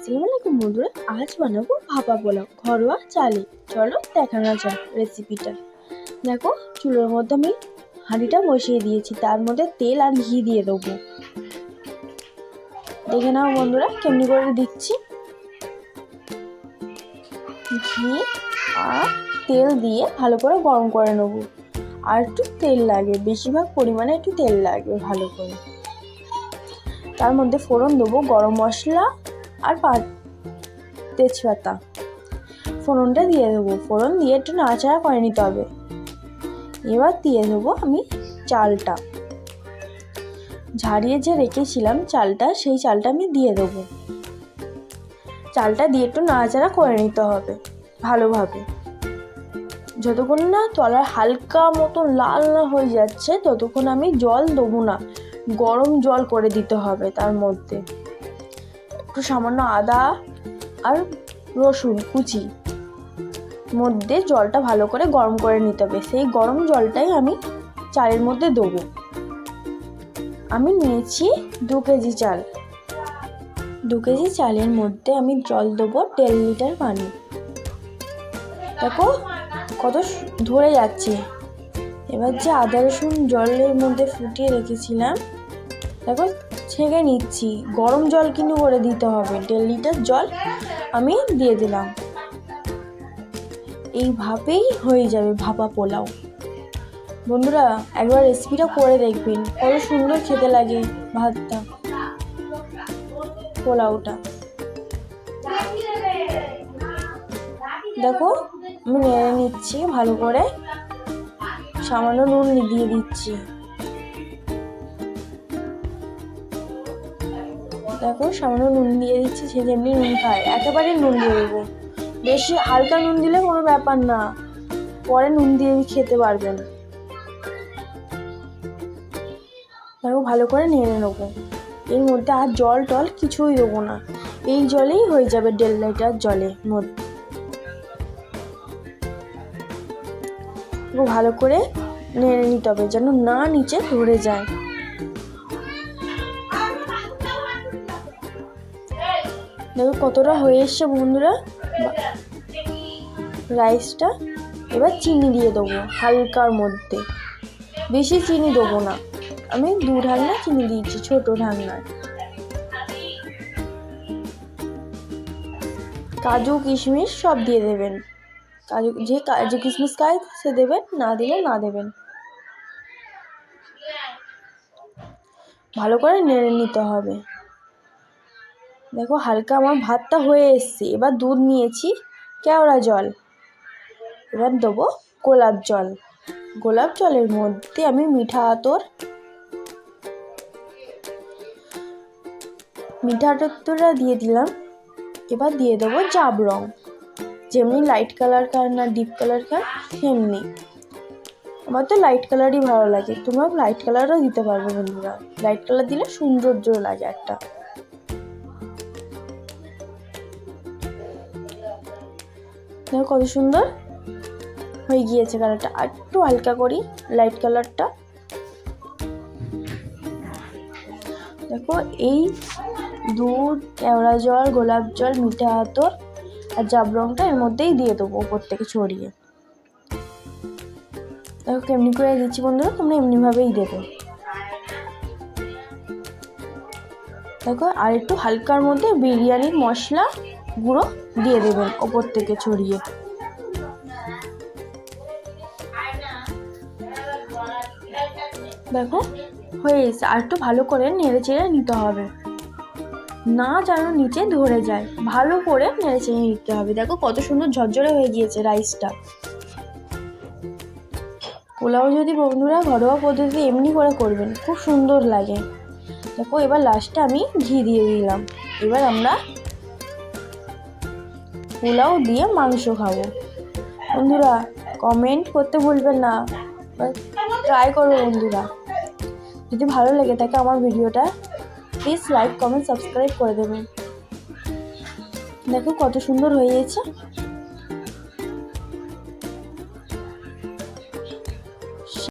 আসসালামু আলাইকুম বন্ধুরা, আজ বানাবো ভাপা পোলাও ঘরোয়া চালে। চলো দেখানো যাক রেসিপিটা। দেখো, চুলোর মধ্যে আমি হাঁড়িটা বসিয়ে দিয়েছি, তার মধ্যে তেল আর ঘি দিয়ে দেবো। দেখে নাও বন্ধুরা কেমনি করে দিচ্ছি। ঘি আর তেল দিয়ে ভালো করে গরম করে নেবো। আর একটু তেল লাগে, বেশিরভাগ পরিমাণে একটু তেল লাগবে ভালো করে। তার মধ্যে ফোড়ন দেবো গরম মশলা আর তেজপাতা। ফোড়নটা দিয়ে দেবো, ফোড়ন দিয়ে একটু নাড়াচাড়া করে নিতে হবে। এবার দিয়ে দেবো আমি চালটা, ঝাড়িয়ে যে রেখেছিলাম চালটা, সেই চালটা আমি দিয়ে দেবো। চালটা দিয়ে একটু নাড়াচাড়া করে নিতে হবে ভালোভাবে। যতক্ষণ না তলার হালকা মতো লাল না হয়ে যাচ্ছে ততক্ষণ আমি জল দেবো না, গরম জল করে দিতে হবে। তার মধ্যে একটু সামান্য আদা আর রসুন কুচি মধ্যে জলটা ভালো করে গরম করে নিতে হবে। সেই গরম জলটাই আমি চালের মধ্যে দেবো। আমি নিয়েছি 2 কেজি চাল। 2 কেজি চালের মধ্যে আমি জল দেবো 1.5 লিটার পানি। দেখো কত ধরে যাচ্ছে। এবার যে আদা রসুন জলের মধ্যে ফুটিয়ে রেখেছিলাম, দেখো ছেঁকে নিচ্ছি। গরম জল কিন্তু করে দিতে হবে। 1.5 লিটার জল আমি দিয়ে দিলাম। এইভাবেই হয়ে যাবে ভাপা পোলাও। বন্ধুরা একবার রেসিপিটা করে দেখবেন, কত সুন্দর খেতে লাগে ভাতটা, পোলাওটা। দেখো আমি নেড়ে নিচ্ছি ভালো করে, সামান্য নুন দিয়ে দিচ্ছি। দেখো সামান্য নুন দিয়ে দিচ্ছি, সে যেমনি নুন খায় একেবারে নুন দিয়ে দেবো। বেশি হালকা নুন দিলে কোনো ব্যাপার না, পরে নুন দিয়ে খেতে পারবেন। দেখো ভালো করে নেড়ে নেবো। এর মধ্যে আর জল টল কিছুই দেবো না, এই জলেই হয়ে যাবে 1.5 লিটার জলের মধ্যে। ভালো করে নেড়ে নিতে হবে যেন না নিচে ধরে যায়। দেখো কতটা হয়ে এসছে বন্ধুরা রাইসটা। এবার চিনি দিয়ে দেবো হালকার মধ্যে, বেশি চিনি দেবো না। আমি 2 ঢাকনা চিনি দিয়েছি, ছোট ঢাকনায়। কাজু কিশমিশ সব দিয়ে দেবেন। কাজু কিশমিশ খায় সে দেবেন, না দিলে না দেবেন। ভালো করে নেড়ে নিতে হবে। দেখো হালকা আমার ভাতটা হয়ে এসছে। এবার দুধ নিয়েছি, কেওড়া জল। এবার দেবো গোলাপ জল। গোলাপ জলের মধ্যে আমি মিঠা আতরটা দিয়ে দিলাম। এবার দিয়ে দেবো জাবরং, যেমনি লাইট কালার খান না ডিপ কালার খান সেমনি। আমার তো লাইট কালারই ভালো লাগে, তোমরা লাইট কালারও দিতে পারবে বন্ধুরা। লাইট কালার দিলে সৌন্দর্য লাগে একটা। দেখো কত সুন্দর হয়ে গিয়েছে কালারটা। আর একটু হালকা করি লাইট কালারটা। দেখো এই দুধ, কেওড়া জল, গোলাপ জল, মিঠা আতর আর জাবরংটা এর মধ্যেই দিয়ে দেবো উপর থেকে ছড়িয়ে। দেখো কেমনি করে দিচ্ছি বন্ধুরা, তোমরা এমনিভাবেই দেবে। দেখো আর একটু হালকার মধ্যে বিরিয়ানির মশলা গুঁড়ো দিয়ে দেবেন ওপর থেকে ছড়িয়ে। দেখো হয়ে এসেছে। আর একটু ভালো করে নেড়ে চেড়ে নিতে হবে, না যেন নিচে ধরে যায়। ভালো করে নেড়ে চেড়ে নিতে হবে। দেখো কত সুন্দর ঝরঝরে হয়ে গিয়েছে রাইসটা। পোলাও যদি বন্ধুরা ঘরোয়া পদ্ধতি এমনি করে করবেন, খুব সুন্দর লাগে। দেখো এবার লাস্টে আমি ঘি দিয়ে দিলাম। এবার আমরা পোলাও দিয়ে মাংস খাবো। বন্ধুরা কমেন্ট করতে ভুলবেন না, ট্রাই করো বন্ধুরা। যদি ভালো লেগে থাকে আমার ভিডিওটা, প্লিজ লাইক কমেন্ট সাবস্ক্রাইব করে দেবেন। দেখো কত সুন্দর হয়ে গেছে।